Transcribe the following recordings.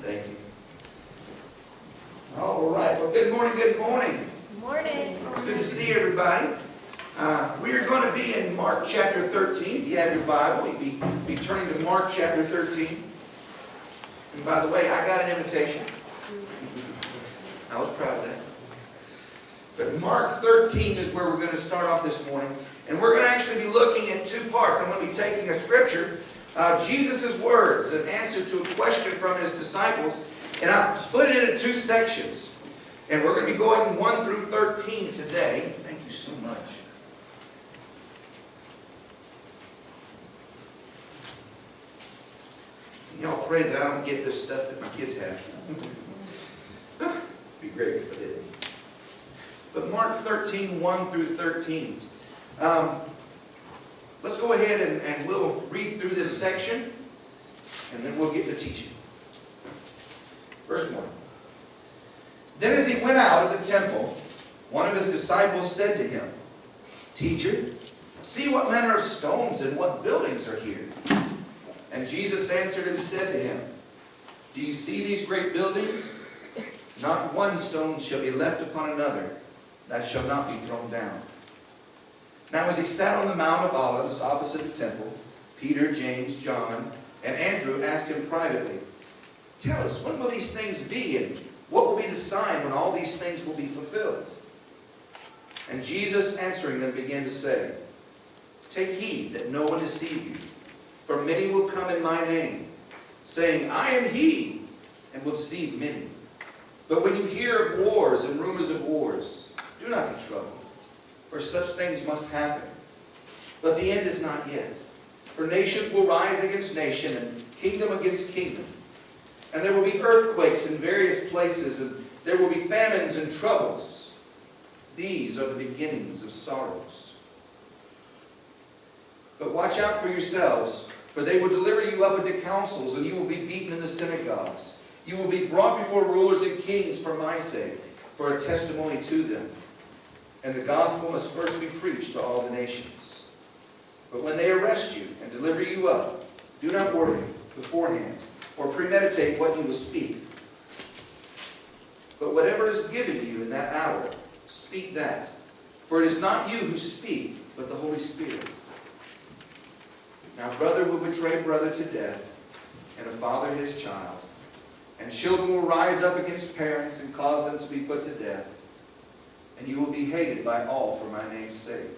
Thank you. All right. Well, good morning. Good morning. Good morning. It's good to see everybody. We are going to be in Mark chapter 13. If you have your Bible, you'd be turning to Mark chapter 13. And by the way, I got an invitation. I was proud of that. But Mark 13 is where we're going to start off this morning. And we're going to actually be looking at two parts. I'm going to be taking a scripture, Jesus' words, an answer to a question from his disciples. And I've split it into two sections. And we're going to be going 1 through 13 today. Thank you so much. Y'all pray that I don't get this stuff that my kids have. It'd be great if I did. But Mark 13, 1 through 13. Let's go ahead and we'll read through this section, and then we'll get to teaching. Verse 1. Then as he went out of the temple, one of his disciples said to him, "Teacher, see what manner of stones and what buildings are here." And Jesus answered and said to him, "Do you see these great buildings? Not one stone shall be left upon another that shall not be thrown down." Now as he sat on the Mount of Olives opposite the temple, Peter, James, John, and Andrew asked him privately, "Tell us, when will these things be, and what will be the sign when all these things will be fulfilled?" And Jesus answering them began to say, "Take heed that no one deceive you, for many will come in my name, saying, 'I am he,' and will deceive many. But when you hear of wars and rumors of wars, do not be troubled, for such things must happen. But the end is not yet. For nations will rise against nation, and kingdom against kingdom. And there will be earthquakes in various places, and there will be famines and troubles. These are the beginnings of sorrows. But watch out for yourselves, for they will deliver you up into councils, and you will be beaten in the synagogues. You will be brought before rulers and kings for my sake, for a testimony to them. And the gospel must first be preached to all the nations. But when they arrest you and deliver you up, do not worry beforehand, or premeditate what you will speak. But whatever is given you in that hour, speak that. For it is not you who speak, but the Holy Spirit. Now brother will betray brother to death, and a father his child. And children will rise up against parents and cause them to be put to death. And you will be hated by all for my name's sake.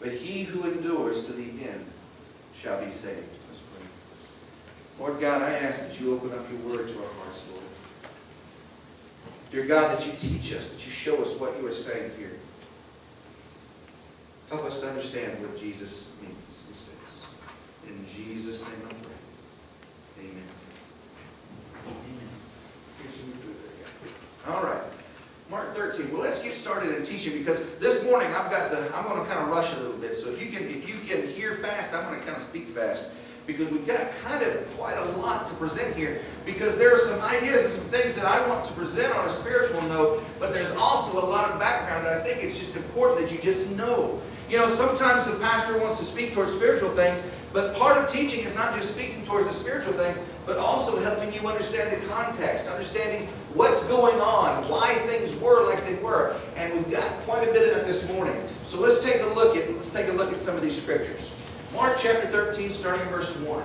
But he who endures to the end shall be saved." Let's pray. Lord God, I ask that you open up your word to our hearts, Lord. Dear God, that you teach us, that you show us what you are saying here. Help us to understand what Jesus means and says. In Jesus' name I pray. Amen. Amen. All right. Mark 13. Well, let's get started in teaching, because this morning I'm going to kind of rush a little bit. So if you can hear fast, I'm going to kind of speak fast, because we've got kind of quite a lot to present here, because there are some ideas and some things that I want to present on a spiritual note, but there's also a lot of background that I think it's just important that you just know. You know, sometimes the pastor wants to speak towards spiritual things, but part of teaching is not just speaking towards the spiritual things, but also helping you understand the context, understanding what's going on, why things were like they were. And we've got quite a bit of it this morning. So let's take a look at some of these scriptures. Mark chapter 13, starting in verse 1.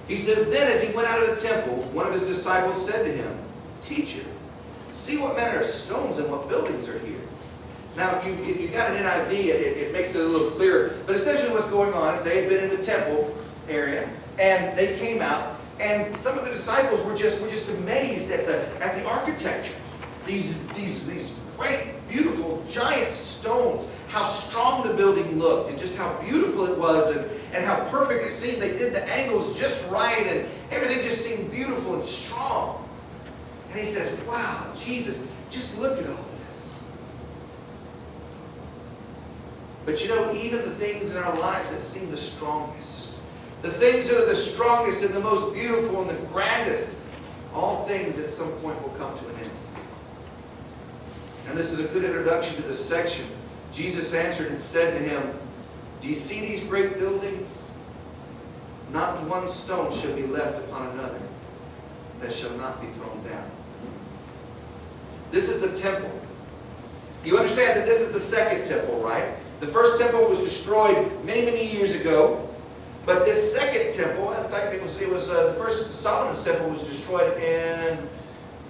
He says, "Then as he went out of the temple, one of his disciples said to him, 'Teacher, see what manner of stones and what buildings are here.'" Now, if you've got an NIV, it makes it a little clearer. But essentially what's going on is they had been in the temple area, and they came out, and some of the disciples were just amazed at the architecture. These great, beautiful, giant stones, how strong the building looked, and just how beautiful it was, and how perfect it seemed. They did the angles just right, and everything just seemed beautiful and strong. And he says, "Wow, Jesus, just look at all this." But you know, even the things in our lives that seem the strongest, the things that are the strongest and the most beautiful and the grandest, all things at some point will come to an end. And this is a good introduction to this section. Jesus answered and said to him, "Do you see these great buildings? Not one stone shall be left upon another that that shall not be thrown down. This is the temple. You understand that this is the second temple, right? The first temple was destroyed many, many years ago. But this second temple, in fact, it was the first Solomon's temple was destroyed in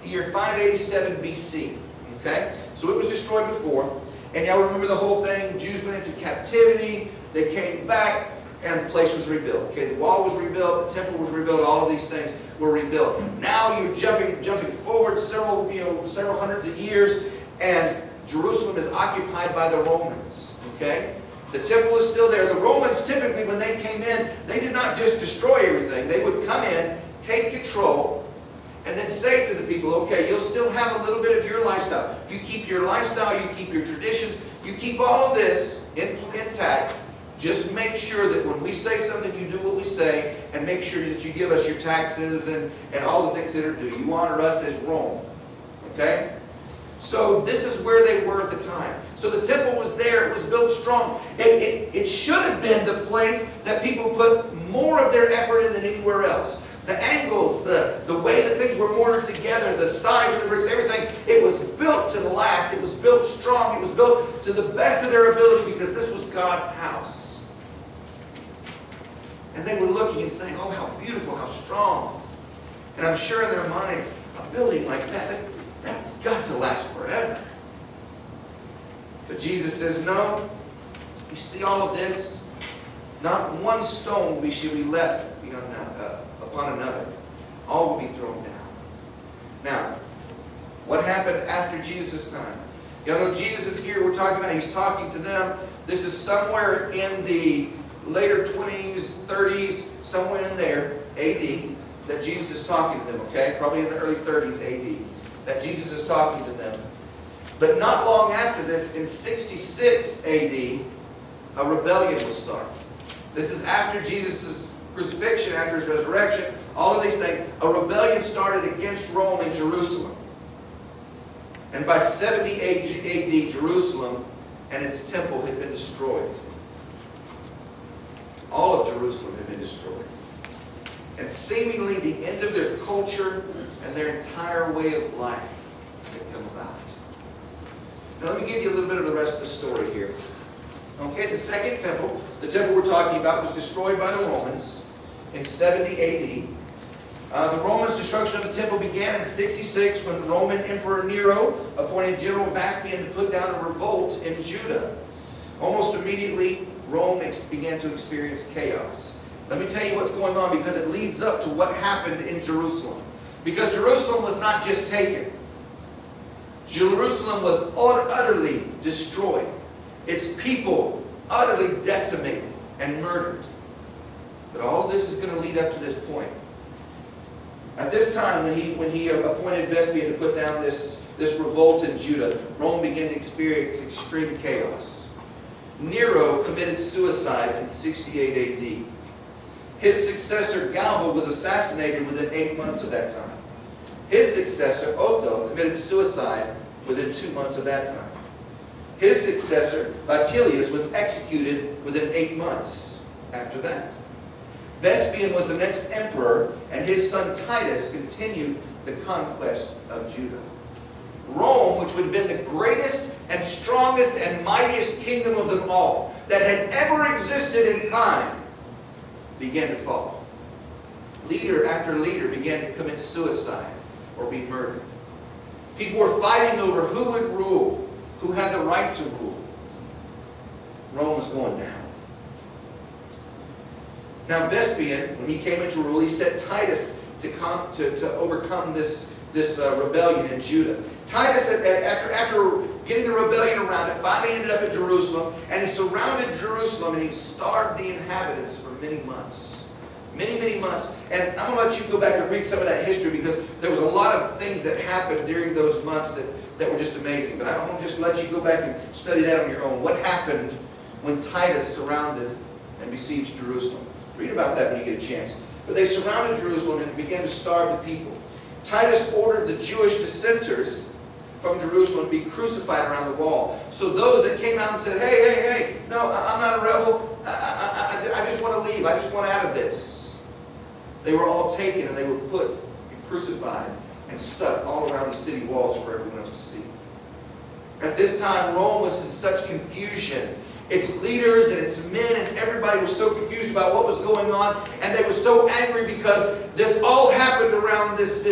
the year 587 BC. Okay? So it was destroyed before. And y'all remember the whole thing. Jews went into captivity. They came back. And the place was rebuilt. Okay, the wall was rebuilt, the temple was rebuilt, all of these things were rebuilt. Now you're jumping forward several hundreds of years, and Jerusalem is occupied by the Romans. Okay? The temple is still there. The Romans typically, when they came in, they did not just destroy everything. They would come in, take control, and then say to the people, okay, you'll still have a little bit of your lifestyle. You keep your lifestyle, you keep your traditions, you keep all of this intact. Just make sure that when we say something, you do what we say, and make sure that you give us your taxes and all the things that are due. You honor us as Rome. Okay? So this is where they were at the time. So the temple was there. It was built strong. It should have been the place that people put more of their effort in than anywhere else. The angles, the way that things were mortared together, the size of the bricks, everything, it was built to last. It was built strong. It was built to the best of their ability because this was God's house. And they were looking and saying, oh, how beautiful, how strong. And I'm sure in their minds, a building like that's got to last forever. But Jesus says, no. You see all of this? Not one stone shall be left upon another. All will be thrown down. Now, what happened after Jesus' time? You know, Jesus is here. We're talking about, he's talking to them. This is somewhere in the later 20s, 30s, somewhere in there, AD, that Jesus is talking to them, okay? Probably in the early 30s AD, that Jesus is talking to them. But not long after this, in 66 AD, a rebellion will start. This is after Jesus' crucifixion, after his resurrection, all of these things. A rebellion started against Rome in Jerusalem. And by 70 AD, Jerusalem and its temple had been destroyed. All of Jerusalem had been destroyed. And seemingly the end of their culture and their entire way of life had come about. Now let me give you a little bit of the rest of the story here. Okay, the second temple, the temple we're talking about, was destroyed by the Romans in 70 AD. The Romans' destruction of the temple began in 66 when the Roman Emperor Nero appointed General Vespasian to put down a revolt in Judah. Almost immediately, Rome began to experience chaos. Let me tell you what's going on because it leads up to what happened in Jerusalem. Because Jerusalem was not just taken. Jerusalem was utterly destroyed. Its people utterly decimated and murdered. But all of this is going to lead up to this point. At this time, when he appointed Vespasian to put down this revolt in Judah, Rome began to experience extreme chaos. Nero committed suicide in 68 AD. His successor, Galba, was assassinated within 8 months of that time. His successor, Otho, committed suicide within 2 months of that time. His successor, Vitellius, was executed within 8 months after that. Vespasian was the next emperor, and his son Titus continued the conquest of Judah. Rome, which would have been the greatest and strongest and mightiest kingdom of them all that had ever existed in time, began to fall. Leader after leader began to commit suicide or be murdered. People were fighting over who would rule, who had the right to rule. Rome was going down. Now Vespasian, when he came into rule, he sent Titus to overcome this rebellion in Judah. Titus, after getting the rebellion around it, finally ended up at Jerusalem, and he surrounded Jerusalem, and he starved the inhabitants for many months. Many, many months. And I'm going to let you go back and read some of that history, because there was a lot of things that happened during those months that were just amazing. But I'm going to just let you go back and study that on your own. What happened when Titus surrounded and besieged Jerusalem? Read about that when you get a chance. But they surrounded Jerusalem and began to starve the people. Titus ordered the Jewish dissenters from Jerusalem to be crucified around the wall. So those that came out and said, hey, no, I'm not a rebel. I just want to leave. I just want out of this. They were all taken and they were put in crucified and stuck all around the city walls for everyone else to see. At this time, Rome was in such confusion. Its leaders and its men and everybody was so confused about what was going on, and they were so angry because this all happened around this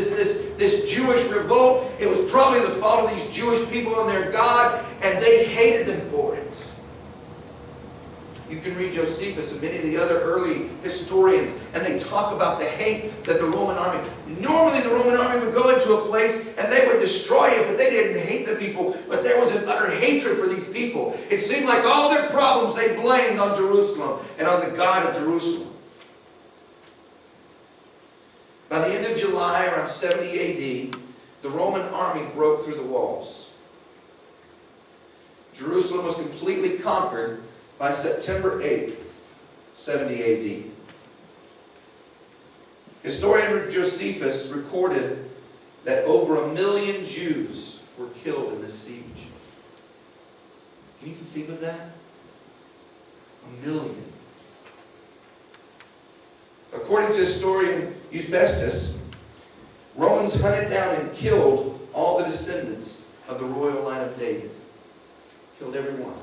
Jewish revolt. It was probably the fault of these Jewish people and their God, and they hated them for it. You can read Josephus and many of the other early historians, and they talk about the hate that the Roman army... Normally the Roman army would go into a place and they would destroy it, but they didn't hate the people. But there was an utter hatred for these people. It seemed like all their problems they blamed on Jerusalem and on the God of Jerusalem. By the end of July, around 70 AD, the Roman army broke through the walls. Jerusalem was completely conquered by September 8th, 70 AD. Historian Josephus recorded that over 1 million Jews were killed in this siege. Can you conceive of that? 1 million. According to historian Eusebius, Romans hunted down and killed all the descendants of the royal line of David. Killed every one.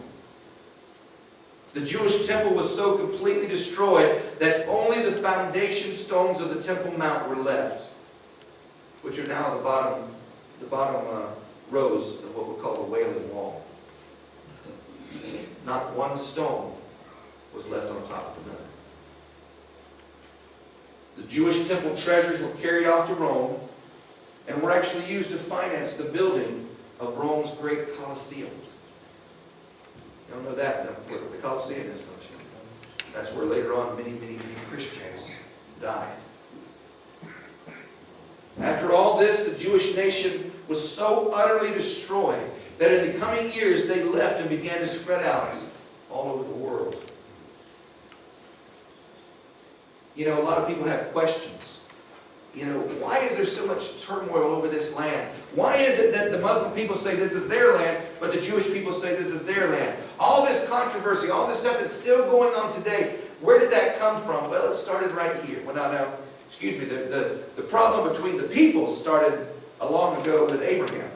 The Jewish temple was so completely destroyed that only the foundation stones of the Temple Mount were left, which are now the bottom rows of what we call the Wailing Wall. Not one stone was left on top of another. The Jewish temple treasures were carried off to Rome and were actually used to finance the building of Rome's great Colosseum. You don't know that, what the Colosseum is, don't you? That's where later on many Christians died. After all this, the Jewish nation was so utterly destroyed that in the coming years they left and began to spread out all over the world. You know, a lot of people have questions. You know, why is there so much turmoil over this land? Why is it that the Muslim people say this is their land, but the Jewish people say this is their land? All this controversy, all this stuff that's still going on today, where did that come from? Well, it started right here. Well, the problem between the peoples started a long ago with Abraham.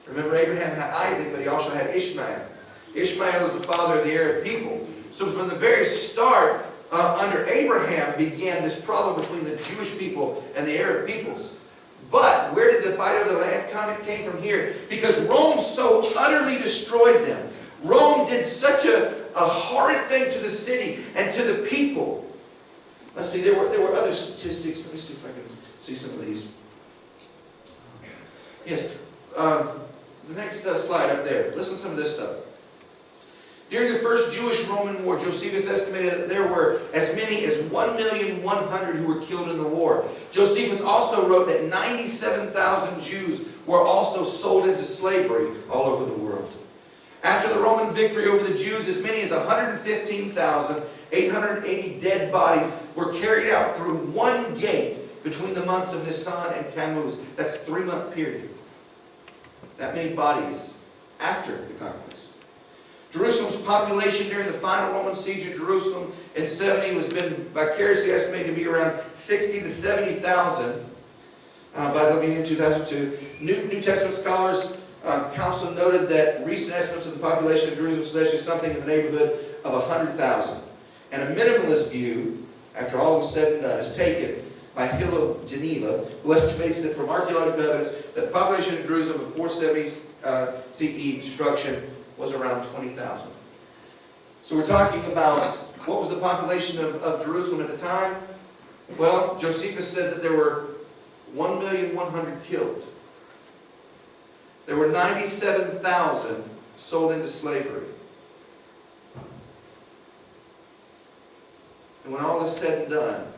Remember, Abraham had Isaac, but he also had Ishmael. Ishmael is the father of the Arab people. So from the very start, under Abraham began this problem between the Jewish people and the Arab peoples. But where did the fight over the land come? It came from here. Because Rome so utterly destroyed them. Rome did such a horrid thing to the city and to the people. Let's see, there were other statistics. Let me see if I can see some of these. Yes, the next slide up there. Listen to some of this stuff. During the first Jewish-Roman war, Josephus estimated that there were as many as 1,100,000 who were killed in the war. Josephus also wrote that 97,000 Jews were also sold into slavery all over the world. After the Roman victory over the Jews, as many as 115,880 dead bodies were carried out through one gate between the months of Nisan and Tammuz. That's a 3-month period. That many bodies after the conquest. Jerusalem's population during the final Roman siege of Jerusalem in 70 was been vicariously estimated to be around 60 to 70,000 by Levine in 2002. New Testament scholars council noted that recent estimates of the population of Jerusalem suggested something in the neighborhood of 100,000. And a minimalist view, after all was said and done, is taken by Hill of Geneva, who estimates that from archaeological evidence that the population of Jerusalem of 470 CE destruction was around 20,000. So we're talking about what was the population of Jerusalem at the time? Well, Josephus said that there were 1,100,000 killed. There were 97,000 sold into slavery. And when all is said and done,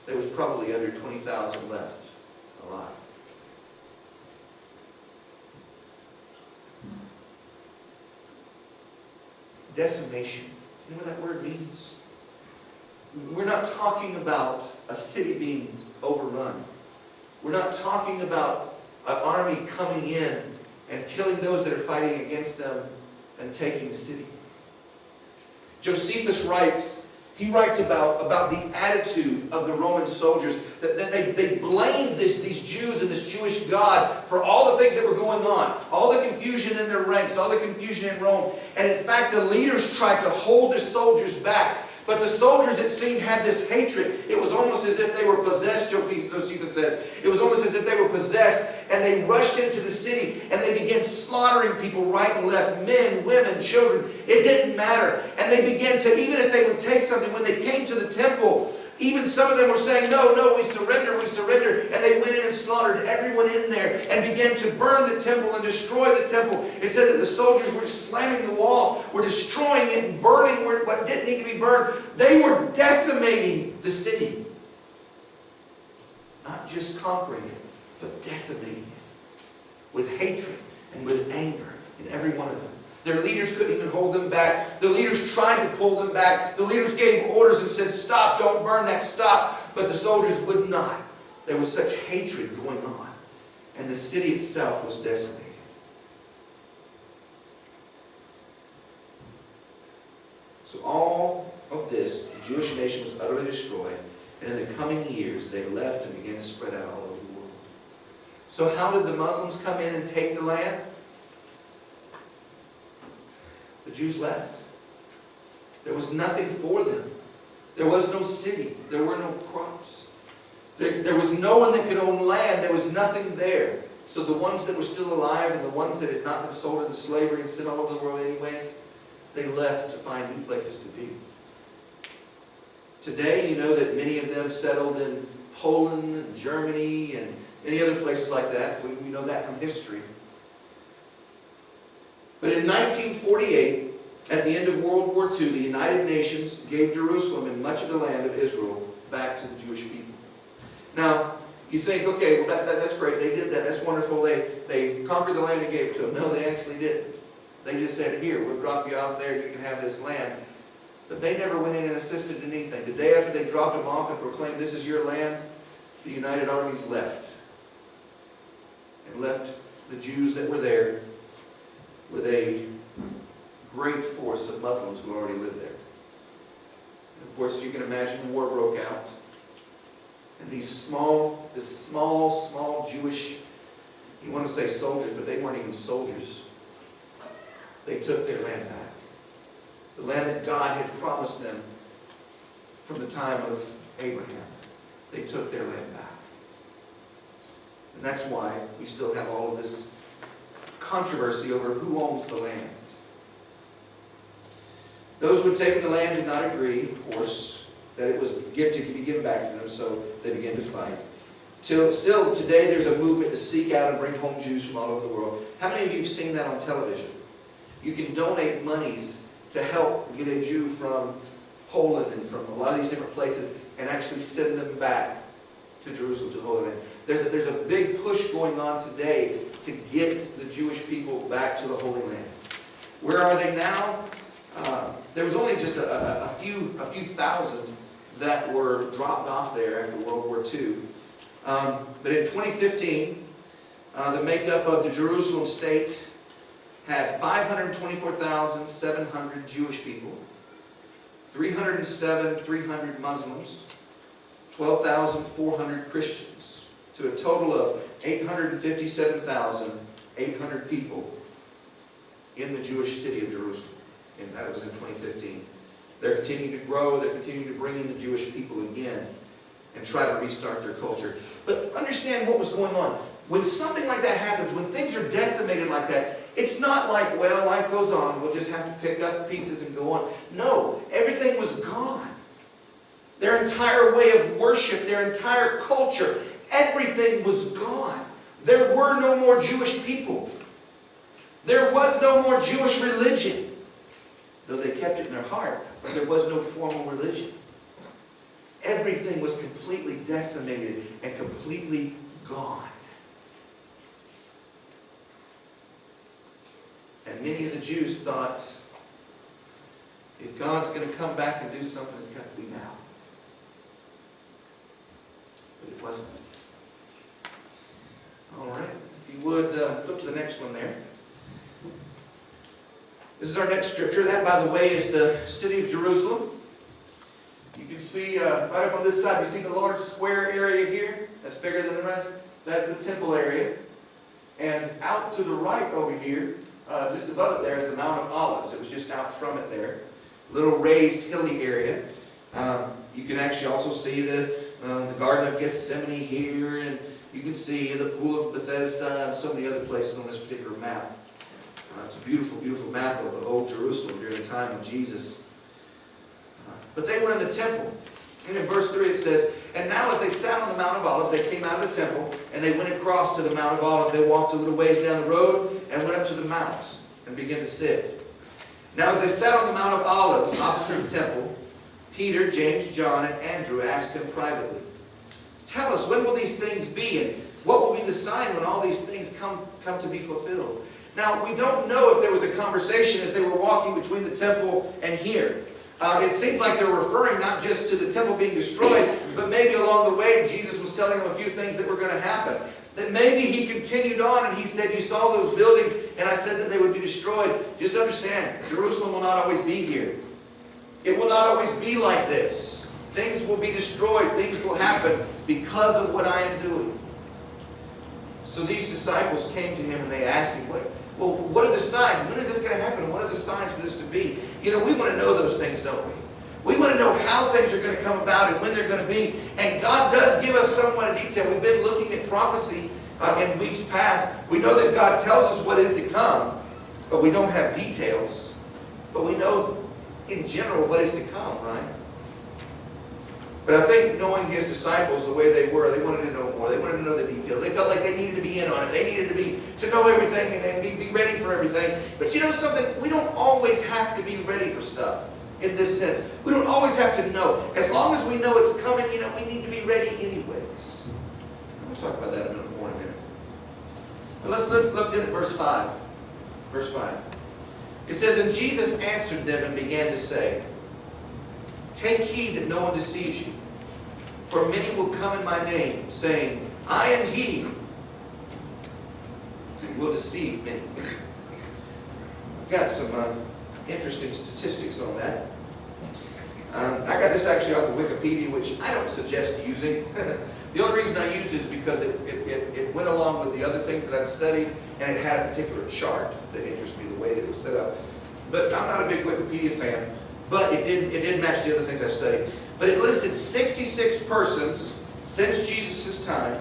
there was probably under 20,000 left alive. Decimation. You know what that word means? We're not talking about a city being overrun. We're not talking about an army coming in and killing those that are fighting against them and taking the city. Josephus writes, He writes about the attitude of the Roman soldiers, that they blamed these Jews and this Jewish God for all the things that were going on, all the confusion in their ranks, all the confusion in Rome. And in fact, the leaders tried to hold the soldiers back. But the soldiers, it seemed, had this hatred. It was almost as if they were possessed, Josephus says. It was almost as if they were possessed, and they rushed into the city, and they began slaughtering people right and left, men, women, children. It didn't matter. And they began to, even if they would take something, when they came to the temple, even some of them were saying, no, no, we surrender, we surrender. And they went in and slaughtered everyone in there and began to burn the temple and destroy the temple. It said that the soldiers were slamming the walls, were destroying it and burning what didn't need to be burned. They were decimating the city. Not just conquering it, but decimating it with hatred and with anger in every one of them. Their leaders couldn't even hold them back. The leaders tried to pull them back. The leaders gave orders and said, stop, don't burn that, stop. But the soldiers would not. There was such hatred going on. And the city itself was decimated. So all of this, the Jewish nation was utterly destroyed. And in the coming years, they left and began to spread out all over the world. So how did the Muslims come in and take the land? The Jews left. There was nothing for them. There was no city. There were no crops. There was no one that could own land. There was nothing there. So the ones that were still alive and the ones that had not been sold into slavery and sent all over the world anyways, they left to find new places to be. Today, you know that many of them settled in Poland and Germany and many other places like that. We know that from history. But in 1948, at the end of World War II, the United Nations gave Jerusalem and much of the land of Israel back to the Jewish people. Now, you think, okay, well that's great, they did that, that's wonderful, they conquered the land and gave it to them. No, they actually didn't. They just said, here, we'll drop you off there, you can have this land. But they never went in and assisted in anything. The day after they dropped them off and proclaimed, this is your land, the United Armies left. And left the Jews that were there with a great force of Muslims who already lived there. And of course, as you can imagine, war broke out. And this small Jewish, you want to say soldiers, but they weren't even soldiers. They took their land back. The land that God had promised them from the time of Abraham. They took their land back. And that's why we still have all of this controversy over who owns the land. Those who had taken the land did not agree, of course, that it was to be given back to them, so they began to fight. Still, today there's a movement to seek out and bring home Jews from all over the world. How many of you have seen that on television? You can donate monies to help get a Jew from Poland and from a lot of these different places and actually send them back to Jerusalem, to the Holy Land. There's a big push going on today to get the Jewish people back to the Holy Land. Where are they now? There was only just a few thousand that were dropped off there after World War II. But in 2015, the makeup of the Jerusalem state had 524,700 Jewish people, 300 Muslims, 12,400 Christians, to a total of 857,800 people in the Jewish city of Jerusalem. And that was in 2015. They're continuing to grow, they're continuing to bring in the Jewish people again and try to restart their culture. But understand what was going on. When something like that happens, when things are decimated like that, it's not like, well, life goes on, we'll just have to pick up pieces and go on. No, everything was gone. Their entire way of worship, their entire culture, everything was gone. There were no more Jewish people. There was no more Jewish religion. Though they kept it in their heart, but there was no formal religion. Everything was completely decimated and completely gone. And many of the Jews thought, if God's going to come back and do something, it's got to be now. But it wasn't. All right. If you would, flip to the next one there. This is our next scripture. That, by the way, is the city of Jerusalem. see right up on this side, you see the large square area here? That's bigger than the rest. That's the temple area. And out to the right over here, just above it there, is the Mount of Olives. It was just out from it there. Little raised, hilly area. You can actually also see the Garden of Gethsemane here, and you can see the Pool of Bethesda and so many other places on this particular map. It's a beautiful, beautiful map of Old Jerusalem during the time of Jesus. But they were in the temple. And in verse 3 it says, "And now as they sat on the Mount of Olives, they came out of the temple, and they went across to the Mount of Olives. They walked a little ways down the road, and went up to the mount, and began to sit. Now as they sat on the Mount of Olives, opposite the temple, Peter, James, John, and Andrew asked him privately, 'Tell us, when will these things be, and what will be the sign when all these things come to be fulfilled?'" Now, we don't know if there was a conversation as they were walking between the temple and here. It seems like they're referring not just to the temple being destroyed, but maybe along the way Jesus was telling them a few things that were going to happen. That maybe he continued on and he said, "You saw those buildings and I said that they would be destroyed." Just understand, Jerusalem will not always be here. It will not always be like this. Things will be destroyed. Things will happen because of what I am doing. So these disciples came to him and they asked him, what are the signs? When is this going to happen? What are the signs for this to be? You know, we want to know those things, don't we? We want to know how things are going to come about and when they're going to be. And God does give us somewhat of detail. We've been looking at prophecy in weeks past. We know that God tells us what is to come, but we don't have details. But we know in general what is to come, right? But I think knowing his disciples the way they were, they wanted to know more. They wanted to know the details. They felt like they needed to be in on it. They needed to know everything and be ready for everything. But you know something? We don't always have to be ready for stuff in this sense. We don't always have to know. As long as we know it's coming, you know, we need to be ready anyways. We'll talk about that a little more in a minute. But let's look at verse 5. Verse 5. It says, "And Jesus answered them and began to say, 'Take heed that no one deceives you. For many will come in my name, saying, I am he, and will deceive many.'" I've got some interesting statistics on that. I got this actually off of Wikipedia, which I don't suggest using. The only reason I used it is because it went along with the other things that I've studied, and it had a particular chart that interested me, the way that it was set up. But I'm not a big Wikipedia fan. But it did match the other things I studied. But it listed 66 persons since Jesus' time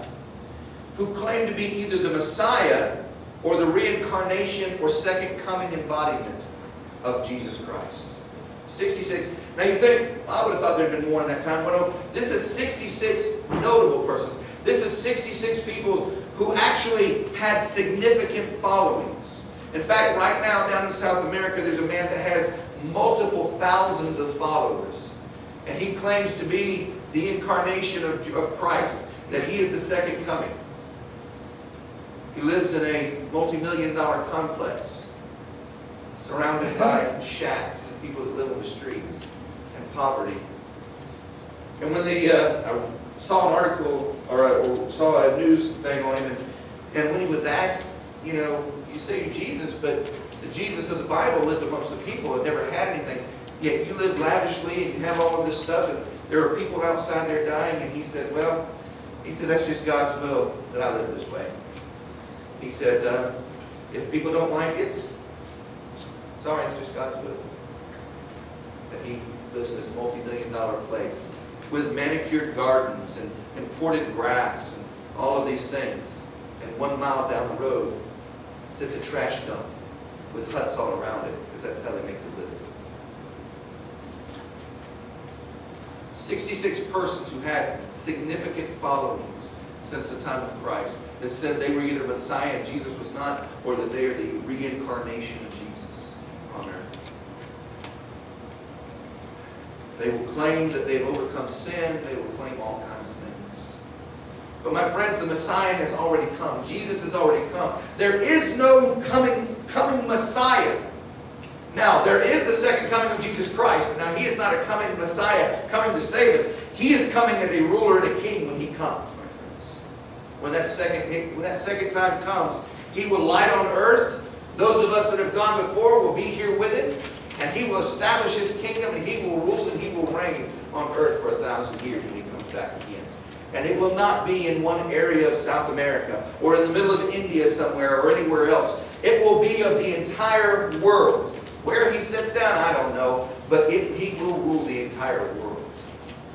who claimed to be either the Messiah or the reincarnation or second coming embodiment of Jesus Christ. 66. Now you think, I would have thought there had been more in that time. Well, no, this is 66 notable persons. This is 66 people who actually had significant followings. In fact, right now down in South America, there's a man that has multiple thousands of followers. And he claims to be the incarnation of Christ, that he is the second coming. He lives in a multi-million-dollar complex, surrounded by shacks and people that live on the streets and poverty. And when I saw an article or saw a news thing on him, and when he was asked, you know, you say you're Jesus, but the Jesus of the Bible lived amongst the people and never had anything. Yet you live lavishly and you have all of this stuff, and there are people outside there dying. And he said, that's just God's will that I live this way. He said, if people don't like it, sorry, it's just God's will. That he lives in this multi-million-dollar place with manicured gardens and imported grass and all of these things. And 1 mile down the road sits a trash dump with huts all around it, because that's how they make their living. 66 persons who had significant followings since the time of Christ that said they were either Messiah and Jesus was not, or that they are the reincarnation of Jesus on earth. They will claim that they've overcome sin. They will claim all kinds of things. But my friends, the Messiah has already come. Jesus has already come. There is no coming Messiah. Now, there is the second coming of Jesus Christ, but now he is not a coming Messiah coming to save us. He is coming as a ruler and a king when he comes, my friends. When that second time comes, he will light on earth. Those of us that have gone before will be here with him, and he will establish his kingdom, and he will rule and he will reign on earth for 1,000 years when he comes back again. And it will not be in one area of South America or in the middle of India somewhere or anywhere else. It will be of the entire world. Where he sits down, I don't know, but he will rule the entire world,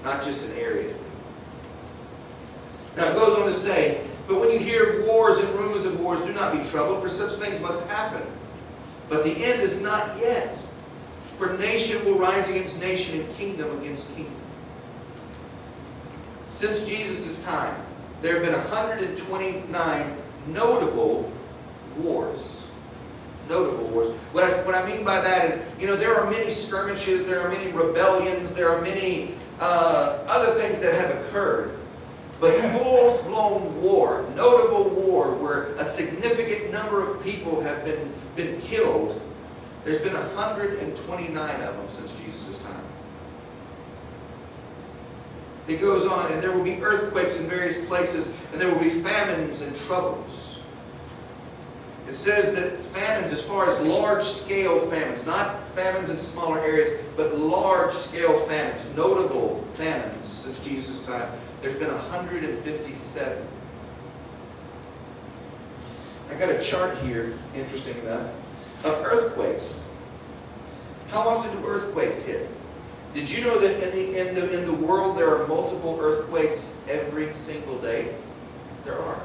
not just an area. Now it goes on to say, but when you hear of wars and rumors of wars, do not be troubled, for such things must happen. But the end is not yet. For nation will rise against nation and kingdom against kingdom. Since Jesus' time, there have been 129 notable wars. Notable wars. What I mean by that is, there are many skirmishes, there are many rebellions, there are many other things that have occurred. But full-blown war, notable war, where a significant number of people have been killed, there's been 129 of them since Jesus' time. It goes on, and there will be earthquakes in various places, and there will be famines and troubles. It says that famines, as far as large-scale famines, not famines in smaller areas, but large-scale famines, notable famines since Jesus' time, there's been 157. I got a chart here, interesting enough, of earthquakes. How often do earthquakes hit? Did you know that in the world there are multiple earthquakes every single day? There are.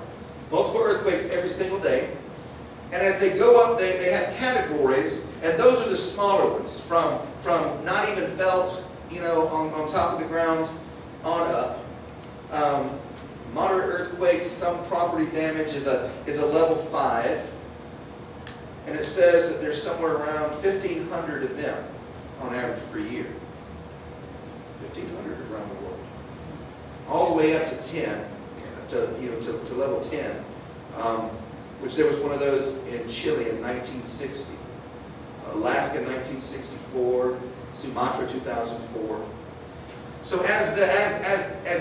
Multiple earthquakes every single day. And as they go up, they have categories, and those are the smaller ones, from not even felt, on top of the ground on up. Moderate earthquakes, some property damage is a level 5. And it says that there's somewhere around 1,500 of them on average per year. 1,500 around the world. All the way up to 10, to level 10. Which there was one of those in Chile in 1960. Alaska in 1964, Sumatra 2004. So as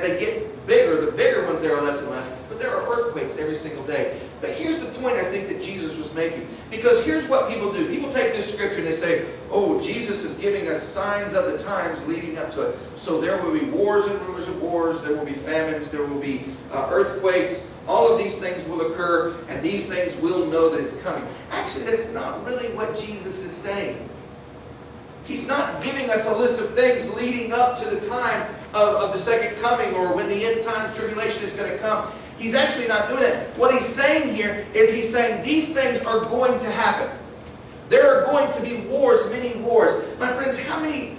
they get bigger, the bigger ones there are less and less, but there are earthquakes every single day. But here's the point I think that Jesus was making. Because here's what people do. People take this scripture and they say, oh, Jesus is giving us signs of the times leading up to it. So there will be wars and rumors of wars, there will be famines, there will be earthquakes. All of these things will occur, and these things will know that it's coming. Actually, that's not really what Jesus is saying. He's not giving us a list of things leading up to the time of the second coming or when the end times tribulation is going to come. He's actually not doing that. What he's saying here is he's saying these things are going to happen. There are going to be wars, many wars. My friends, how many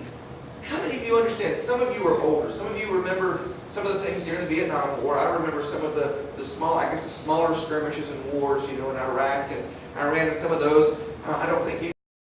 of you understand? Some of you are older. Some of you remember some of the things during the Vietnam War. I remember some of the smaller skirmishes and wars, in Iraq and Iran and some of those. I don't think